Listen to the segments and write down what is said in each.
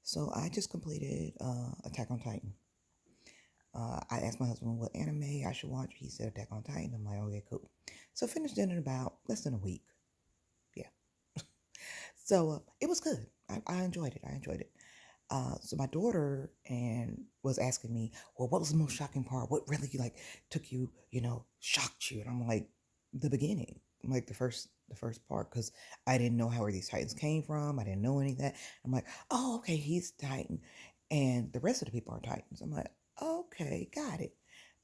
So I just completed Attack on Titan. I asked my husband what anime I should watch. He said Attack on Titan. I'm like, okay, cool. So finished it in about less than a week. Yeah. So it was good. I enjoyed it. I enjoyed it. So my daughter and was asking me, well, what was the most shocking part? What really took you, shocked you? And I'm like, the beginning, like the first part, because I didn't know how these Titans came from. I didn't know any of that. I'm like, oh, okay, he's Titan, and the rest of the people are Titans. I'm like, okay, got it.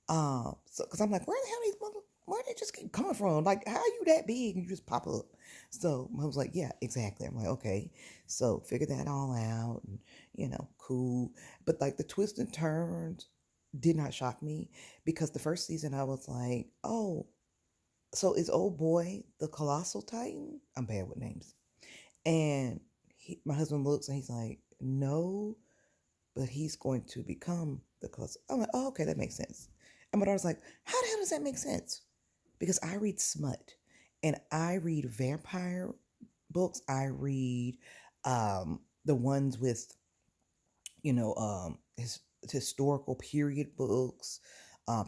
So because I'm like, where the hell where they just keep coming from? Like, how are you that big and you just pop up? So I was like, yeah, exactly. I'm like, okay. So figure that all out, and cool. But like the twists and turns did not shock me because the first season I was like, oh, so is old boy the colossal titan? I'm bad with names. And my husband looks and he's like, no, but he's going to become the colossal. I'm like, oh, okay, that makes sense. And my daughter's like, how the hell does that make sense? Because I read smut and I read vampire books. I read the ones with, historical period books,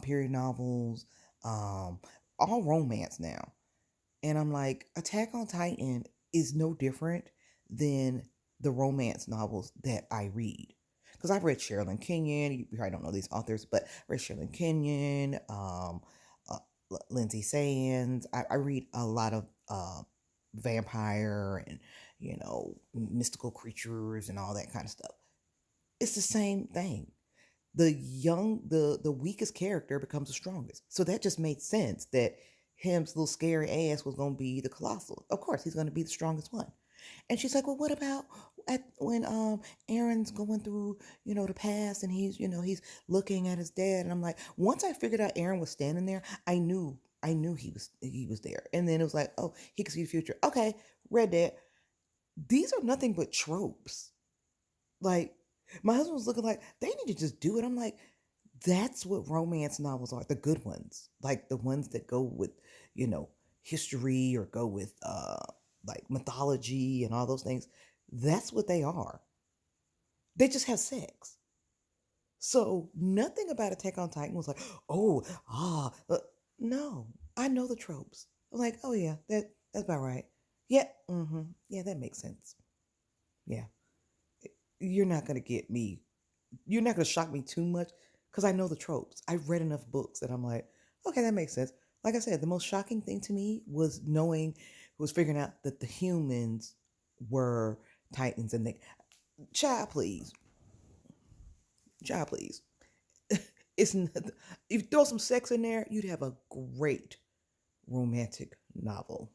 period novels, all romance now. And I'm like, Attack on Titan is no different than the romance novels that I read. Because I've read Sherilyn Kenyon. You probably don't know these authors, but I read Sherilyn Kenyon, uh, Lindsay Sands. I read a lot of vampire and, mystical creatures and all that kind of stuff. It's the same thing. The weakest character becomes the strongest. So that just made sense that him's little scary ass was gonna be the colossal. Of course, he's gonna be the strongest one. And she's like, well, what about when Aaron's going through, the past and he's looking at his dad, and I'm like, once I figured out Aaron was standing there, I knew he was there. And then it was like, oh, he could see the future. Okay, read that. These are nothing but tropes. Like, my husband was looking like they need to just do it. I'm like, that's what romance novels are, the good ones, like the ones that go with, you know, history or go with like mythology and all those things. That's what they are. They just have sex. So nothing about Attack on Titan was like, oh, no. I know the tropes. I'm like, oh yeah, that's about right. Yeah, yeah, that makes sense. Yeah, you're not gonna get me. You're not gonna shock me too much because I know the tropes. I've read enough books that I'm like, okay, that makes sense. Like I said, the most shocking thing to me was figuring out that the humans were Titans, and they, child, please, child, please. It's not, if you throw some sex in there, you'd have a great romantic novel.